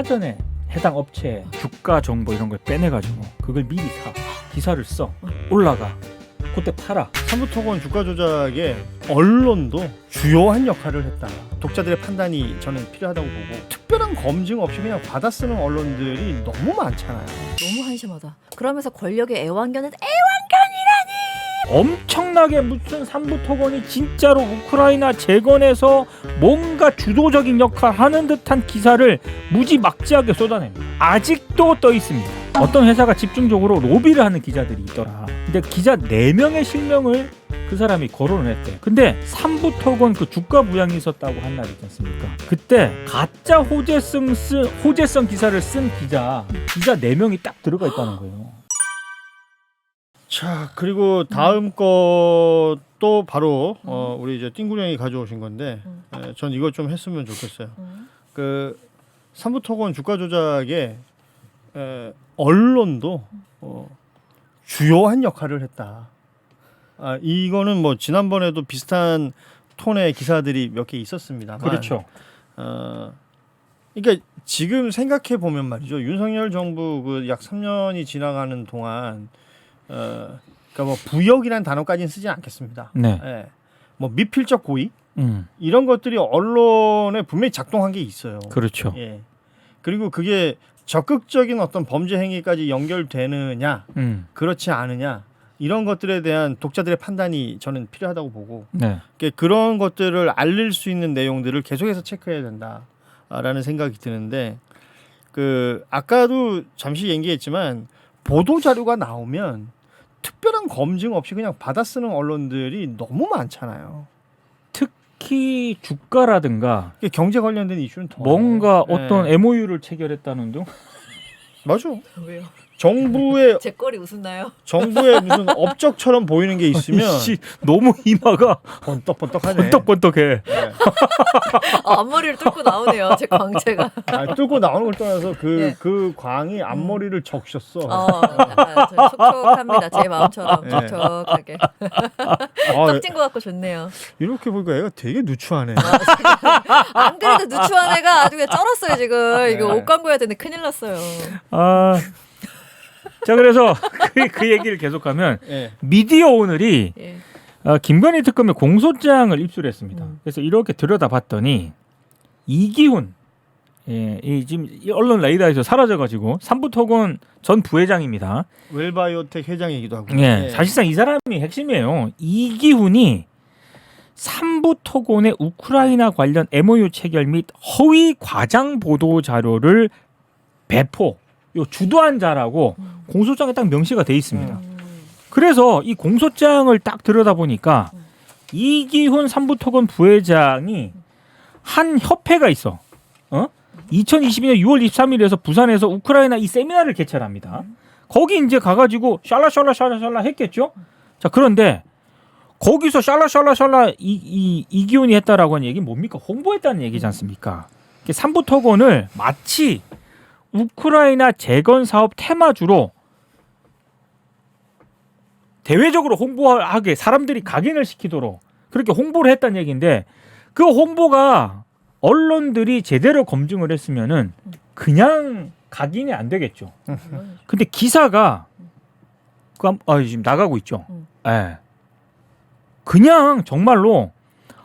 사전에 해당 업체의 주가 정보 이런 걸 빼내가지고 그걸 미리 사 기사를 써 올라가 그때 팔아. 삼부토건 주가 조작에 언론도 주요한 역할을 했다. 독자들의 판단이 저는 필요하다고 보고 특별한 검증 없이 그냥 받아 쓰는 언론들이 너무 많잖아요. 너무 한심하다. 그러면서 권력의 애완견은 엄청나게 무슨 삼부토건이 진짜로 우크라이나 재건에서 뭔가 주도적인 역할을 하는 듯한 기사를 무지막지하게 쏟아냅니다. 아직도 떠 있습니다. 어떤 회사가 집중적으로 로비를 하는 기자들이 있더라. 근데 기자 4명의 실명을 그 사람이 거론을 했대. 근데 삼부토건 그 주가 부양이 있었다고 한 날 있지 않습니까? 그때 가짜 호재성 기사를 쓴 기자 4명이 딱 들어가 있다는 거예요. 자, 그리고 다음 것도 바로 우리 이제 띵구리 형이 가져오신 건데 전 이거 좀 했으면 좋겠어요. 그 삼부토건 주가 조작에 언론도 주요한 역할을 했다. 이거는 뭐 지난번에도 비슷한 톤의 기사들이 몇 개 있었습니다만. 그렇죠. 그러니까 지금 생각해 보면 말이죠. 윤석열 정부 그 약 3년이 지나가는 동안 그러니까 뭐 부역이라는 단어까지는 쓰지 않겠습니다. 네. 예. 뭐 미필적 고의 이런 것들이 언론에 분명히 작동한 게 있어요. 그렇죠. 예. 그리고 그게 적극적인 어떤 범죄 행위까지 연결되느냐, 그렇지 않으냐 이런 것들에 대한 독자들의 판단이 저는 필요하다고 보고 네. 그런 것들을 알릴 수 있는 내용들을 계속해서 체크해야 된다라는 생각이 드는데 그 아까도 잠시 얘기했지만 보도 자료가 나오면 특별한 검증 없이 그냥 받아 쓰는 언론들이 너무 많잖아요. 특히 주가라든가 경제 관련된 이슈는 더 뭔가 네. 어떤 MOU를 체결했다는 등 맞아. 왜요? 정부의 제 꼴이 웃었나요? 무슨 업적처럼 보이는 게 있으면 씨, 너무 이마가 번떡번떡하네. 번떡번떡해. 네. 앞머리를 뚫고 나오네요. 제 광채가. 뚫고 나오는 걸 떠나서 예. 그 광이 앞머리를 적셨어. 저 촉촉합니다. 제 마음처럼 예. 촉촉하게. 떡진 것 같고 좋네요. 이렇게 보니까 애가 되게 누추하네. 안 그래도 누추한 애가 아주 그냥 쩔었어요 지금. 이거 옷 광고 해야 되는데 큰일 났어요. 자 그래서 그 얘기를 계속하면 예. 미디어 오늘이 예. 김건희 특검의 공소장을 입수했습니다. 그래서 이렇게 들여다봤더니 이기훈 지금 이 언론 레이더에서 사라져가지고 삼부토건 전 부회장입니다. 웰바이오텍 회장이기도 하고. 예, 사실상 이 사람이 핵심이에요. 이기훈이 삼부토건의 우크라이나 관련 MOU 체결 및 허위 과장 보도 자료를 주도한 자라고 공소장에 딱 명시가 돼 있습니다. 그래서 이 공소장을 딱 들여다보니까 이기훈 삼부토건 부회장이 한 협회가 있어. 2022년 6월 23일에서 부산에서 우크라이나 이 세미나를 개최합니다. 거기 이제 가가지고 샬라샬라 했겠죠. 자 그런데 거기서 샬라샬라 이기훈이 했다라고 하는 얘기는 뭡니까? 홍보했다는 얘기지 않습니까? 삼부토건을 마치 우크라이나 재건 사업 테마주로 대외적으로 홍보하게 사람들이 각인을 시키도록 그렇게 홍보를 했다는 얘기인데 그 홍보가 언론들이 제대로 검증을 했으면은 그냥 각인이 안 되겠죠. 근데 기사가 지금 나가고 있죠. 예. 그냥 정말로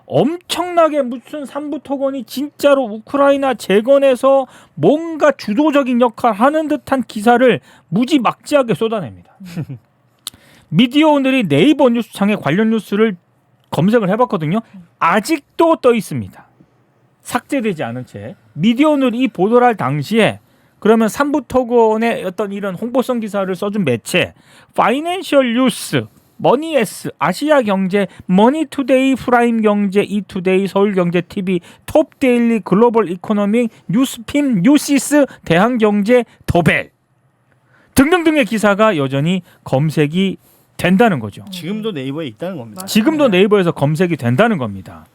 엄청나게 무슨 삼부토건이 진짜로 우크라이나 재건에서 뭔가 주도적인 역할을 하는 듯한 기사를 무지막지하게 쏟아냅니다. 미디어 오늘이 네이버 뉴스창에 관련 뉴스를 검색을 해봤거든요. 아직도 떠 있습니다. 삭제되지 않은 채. 미디어 오늘 이 보도를 할 당시에 그러면 삼부토건의 어떤 이런 홍보성 기사를 써준 매체 파이낸셜 뉴스, 머니에스, 아시아경제, 머니투데이, 프라임경제, 이투데이, 서울경제TV, 톱데일리, 글로벌 이코노믹, 뉴스핌, 뉴시스, 대한경제, 더벨 등등등의 기사가 여전히 검색이 된다는 거죠. 지금도 네이버에 있다는 겁니다. 지금도 네이버에서 검색이 된다는 겁니다.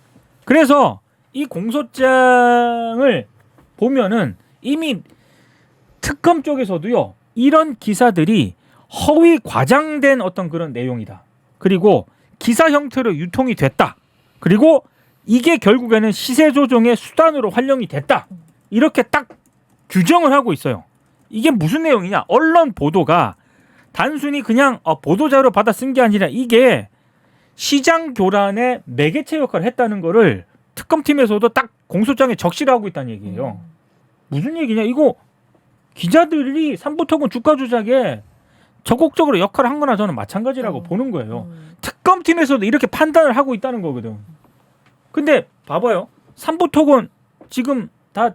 그래서 이 공소장을 보면은 이미 특검 쪽에서도요 이런 기사들이 허위 과장된 어떤 그런 내용이다. 그리고 기사 형태로 유통이 됐다. 그리고 이게 결국에는 시세 조정의 수단으로 활용이 됐다. 이렇게 딱 규정을 하고 있어요. 이게 무슨 내용이냐? 언론 보도가 단순히 그냥 보도 자료 받아 쓴 게 아니라 이게 시장 교란의 매개체 역할을 했다는 거를 특검팀에서도 딱 공소장에 적시를 하고 있다는 얘기예요. 무슨 얘기냐? 이거 기자들이 삼부토건 주가 조작에 적극적으로 역할을 한 거나 저는 마찬가지라고 보는 거예요. 특검팀에서도 이렇게 판단을 하고 있다는 거거든. 근데 봐봐요. 삼부토건 지금 다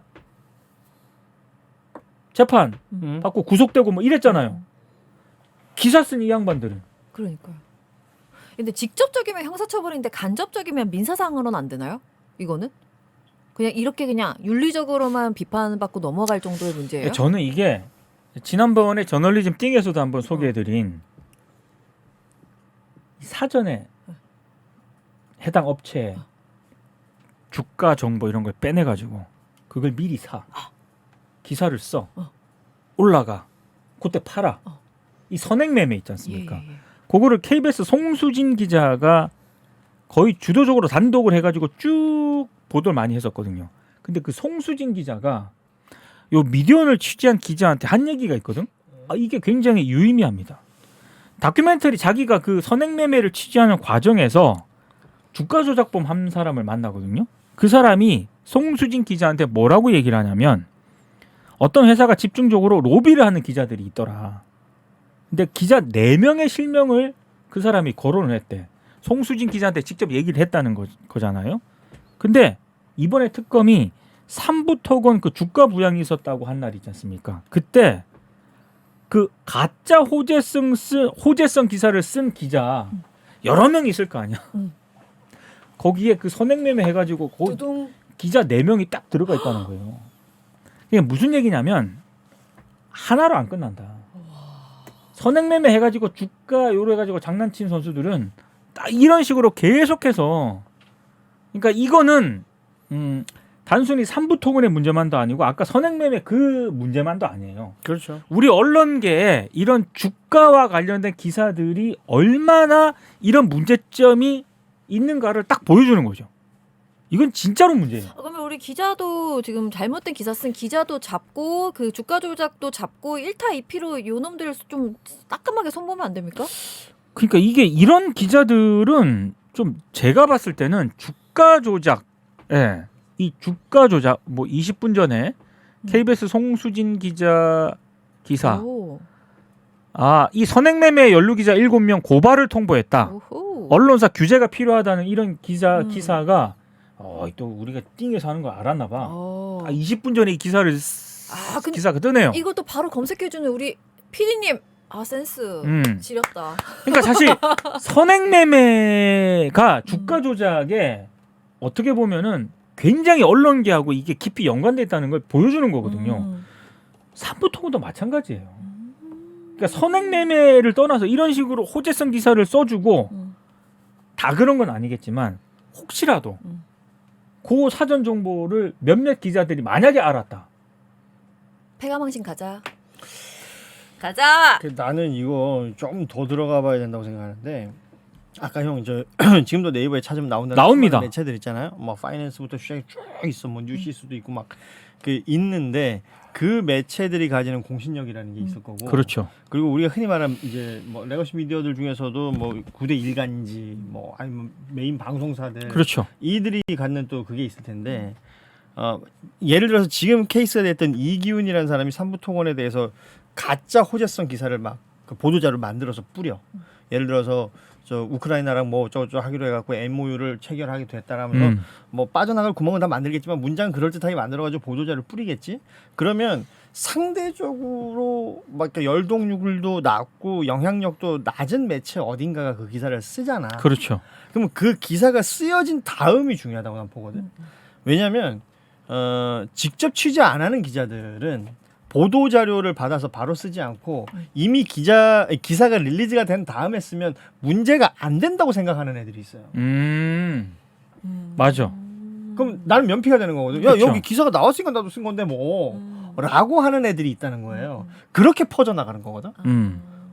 재판 받고 구속되고 뭐 이랬잖아요. 기사 쓴 이 양반들은. 그러니까요. 근데 직접적이면 형사처벌인데 간접적이면 민사상으로는 안 되나요? 이거는? 그냥 이렇게 그냥 윤리적으로만 비판받고 넘어갈 정도의 문제예요? 저는 이게 지난번에 저널리즘 띵에서도 한번 소개해드린 사전에 해당 업체에 주가 정보 이런 걸 빼내가지고 그걸 미리 사 기사를 써 올라가 그때 팔아 이 선행매매 있지 않습니까? 예. 그거를 KBS 송수진 기자가 거의 주도적으로 단독을 해가지고 쭉 보도를 많이 했었거든요. 근데 그 송수진 기자가 요 미디어를 취재한 기자한테 한 얘기가 있거든. 이게 굉장히 유의미합니다. 다큐멘터리 자기가 그 선행매매를 취재하는 과정에서 주가 조작범 한 사람을 만나거든요. 그 사람이 송수진 기자한테 뭐라고 얘기를 하냐면 어떤 회사가 집중적으로 로비를 하는 기자들이 있더라. 근데 기자 4명의 실명을 그 사람이 거론을 했대. 송수진 기자한테 직접 얘기를 했다는 거잖아요. 근데 이번에 특검이 삼부토건 그 주가 부양이 있었다고 한 날 있지 않습니까? 그때 그 가짜 호재성 기사를 쓴 기자 여러 명 있을 거 아니야. 거기에 그 선행매매 해가지고 기자 4명이 딱 들어가 있다는 거예요. 이게 무슨 얘기냐면 하나로 안 끝난다. 선행매매 해가지고 주가 요래 가지고 장난친 선수들은 딱 이런 식으로 계속해서 그러니까 이거는 단순히 삼부토건의 문제만도 아니고 아까 선행매매 그 문제만도 아니에요. 그렇죠. 우리 언론계에 이런 주가와 관련된 기사들이 얼마나 이런 문제점이 있는가를 딱 보여주는 거죠. 이건 진짜로 문제예요. 그러면 우리 기자도 지금 잘못된 기사 쓴 기자도 잡고 그 주가 조작도 잡고 1타 2피로 요 놈들 좀 따끔하게 손보면 안 됩니까? 그러니까 이게 이런 기자들은 좀 제가 봤을 때는 주가 조작, 이 주가 조작 뭐 20분 전에 KBS 송수진 기자 기사, 이 선행매매 연루 기자 7명 고발을 통보했다. 오호. 언론사 규제가 필요하다는 이런 기사가 또 우리가 띵에서 하는 걸 알았나 봐. 20분 전에 이 기사를 근데 기사가 뜨네요. 이것도 바로 검색해주는 우리 PD님 센스 지렸다. 그러니까 사실 선행매매가 주가 조작에 어떻게 보면은 굉장히 언론계하고 이게 깊이 연관돼 있다는 걸 보여주는 거거든요. 삼부토건도 마찬가지예요. 그러니까 선행매매를 떠나서 이런 식으로 호재성 기사를 써주고 다 그런 건 아니겠지만 혹시라도 그 사전 정보를 몇몇 기자들이 만약에 알았다. 폐가망신 가자. 나는 이거 좀 더 들어가 봐야 된다고 생각하는데 아까 형 지금도 네이버에 찾으면 나옵니다. 매체들 있잖아요. 뭐 파이낸스부터 시작이 쭉 있어. 뭐 뉴시스도 있고 막 그 있는데 그 매체들이 가지는 공신력이라는 게 있을 거고. 그렇죠. 그리고 우리가 흔히 말하는 이제 뭐 레거시 미디어들 중에서도 뭐 9대 일간지 뭐 아니면 메인 방송사들 그렇죠. 이들이 갖는 또 그게 있을 텐데 예를 들어서 지금 케이스가 됐던 이기훈이라는 사람이 삼부토건에 대해서 가짜 호재성 기사를 막 그 보도자를 만들어서 뿌려. 예를 들어서 저 우크라이나랑 뭐 어쩌고저쩌고 하기로 해갖고 MOU를 체결하게 됐다라면서 뭐 빠져나갈 구멍은 다 만들겠지만 문장 그럴듯하게 만들어가지고 보도자를 뿌리겠지. 그러면 상대적으로 막 열동률도 낮고 영향력도 낮은 매체 어딘가가 그 기사를 쓰잖아. 그렇죠. 그러면 그 기사가 쓰여진 다음이 중요하다고 난 보거든. 왜냐하면 직접 취재 안 하는 기자들은 보도 자료를 받아서 바로 쓰지 않고 이미 기사가 릴리즈가 된 다음에 쓰면 문제가 안 된다고 생각하는 애들이 있어요. 맞아. 그럼 나는 면피가 되는 거거든. 그렇죠. 야 여기 기사가 나왔으니까 나도 쓴 건데 뭐 라고 하는 애들이 있다는 거예요. 그렇게 퍼져나가는 거거든.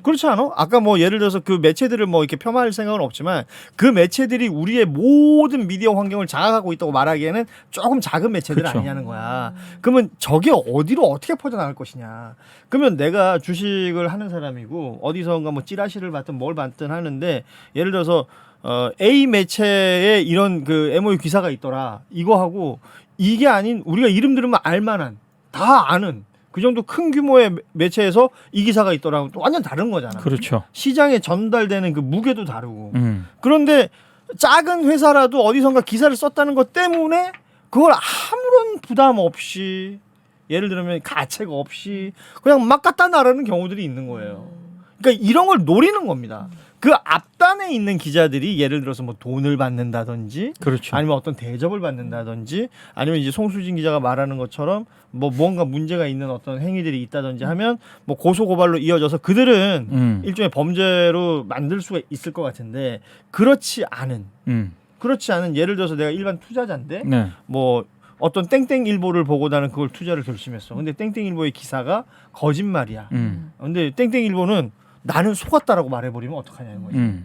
그렇지 않아? 아까 뭐 예를 들어서 그 매체들을 뭐 이렇게 폄하할 생각은 없지만 그 매체들이 우리의 모든 미디어 환경을 장악하고 있다고 말하기에는 조금 작은 매체들 그렇죠. 아니냐는 거야. 그러면 저게 어디로 어떻게 퍼져나갈 것이냐. 그러면 내가 주식을 하는 사람이고 어디선가 뭐 찌라시를 받든 뭘 받든 하는데 예를 들어서 A 매체에 이런 그 MOU 기사가 있더라. 이거 하고 이게 아닌 우리가 이름 들으면 알만한 다 아는 그 정도 큰 규모의 매체에서 이 기사가 있더라고 또 완전 다른 거잖아. 그렇죠. 시장에 전달되는 그 무게도 다르고. 음. 그런데 작은 회사라도 어디선가 기사를 썼다는 것 때문에 그걸 아무런 부담 없이 예를 들면 가책 없이 그냥 막 갖다 나르는 경우들이 있는 거예요. 그러니까 이런 걸 노리는 겁니다. 그 앞단에 있는 기자들이 예를 들어서 뭐 돈을 받는다든지 그렇죠. 아니면 어떤 대접을 받는다든지 아니면 이제 송수진 기자가 말하는 것처럼 뭐 무언가 문제가 있는 어떤 행위들이 있다든지 하면 뭐 고소 고발로 이어져서 그들은 일종의 범죄로 만들 수가 있을 것 같은데 그렇지 않은 예를 들어서 내가 일반 투자자인데 네. 뭐 어떤 땡땡일보를 보고 나는 그걸 투자를 결심했어. 근데 땡땡일보의 기사가 거짓말이야. 근데 땡땡일보는 나는 속았다라고 말해버리면 어떡하냐는 거지.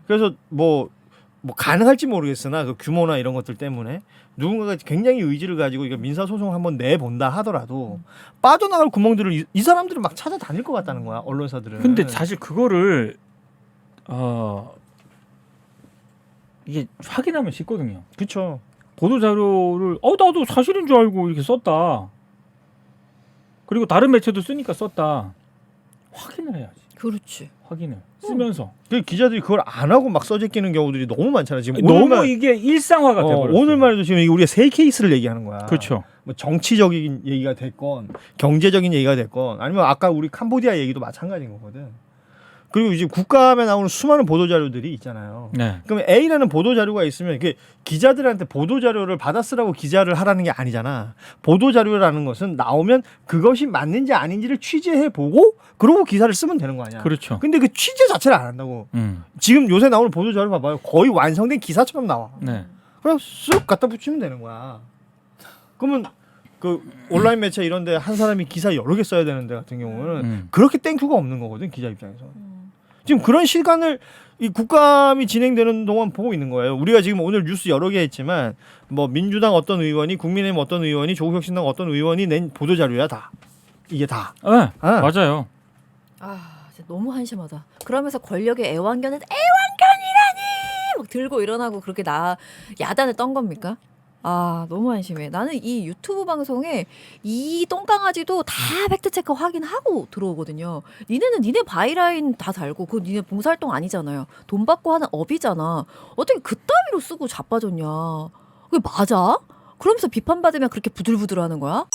그래서 뭐 가능할지 모르겠으나 그 규모나 이런 것들 때문에 누군가가 굉장히 의지를 가지고 이거 민사소송을 한번 내본다 하더라도 빠져나갈 구멍들을 이 사람들은 막 찾아다닐 것 같다는 거야. 언론사들은. 근데 사실 그거를 이게 확인하면 쉽거든요. 그렇죠. 보도 자료를 나도 사실인 줄 알고 이렇게 썼다. 그리고 다른 매체도 쓰니까 썼다. 확인을 해야지. 그렇지. 확인을 쓰면서. 그 기자들이 그걸 안 하고 막 써제끼는 경우들이 너무 많잖아요. 지금 너무 오늘만, 이게 일상화가 돼버렸어요. 오늘만 해도 지금 이게 우리가 세 케이스를 얘기하는 거야. 그렇죠. 뭐 정치적인 얘기가 됐건 경제적인 얘기가 됐건 아니면 아까 우리 캄보디아 얘기도 마찬가지인 거거든. 그리고 이제 국감에 나오는 수많은 보도 자료들이 있잖아요. 네. 그럼 A라는 보도 자료가 있으면 이게 기자들한테 보도 자료를 받아쓰라고 기자를 하라는 게 아니잖아. 보도 자료라는 것은 나오면 그것이 맞는지 아닌지를 취재해 보고 그러고 기사를 쓰면 되는 거 아니야. 그렇죠. 근데 그 취재 자체를 안 한다고. 지금 요새 나오는 보도 자료 봐봐요. 거의 완성된 기사처럼 나와. 네. 그냥 쓱 갖다 붙이면 되는 거야. 그러면 그 온라인 매체 이런 데 한 사람이 기사 여러 개 써야 되는 데 같은 경우는 그렇게 땡큐가 없는 거거든. 기자 입장에서. 지금 그런 시간을 이 국감이 진행되는 동안 보고 있는 거예요. 우리가 지금 오늘 뉴스 여러 개 했지만 뭐 민주당 어떤 의원이 국민의힘 어떤 의원이 조국혁신당 어떤 의원이 낸 보도 자료야 다. 이게 다. 네. 맞아요. 진짜 너무 한심하다. 그러면서 권력의 애완견은 애완견이라니 막 들고 일어나고 그렇게 야단을 떤 겁니까? 너무 한심해. 나는 이 유튜브 방송에 이 똥강아지도 다 팩트체크 확인하고 들어오거든요. 니네는 니네 바이라인 다 달고 그거 니네 봉사활동 아니잖아요. 돈 받고 하는 업이잖아. 어떻게 그따위로 쓰고 자빠졌냐. 그게 맞아? 그러면서 비판받으면 그렇게 부들부들하는 거야?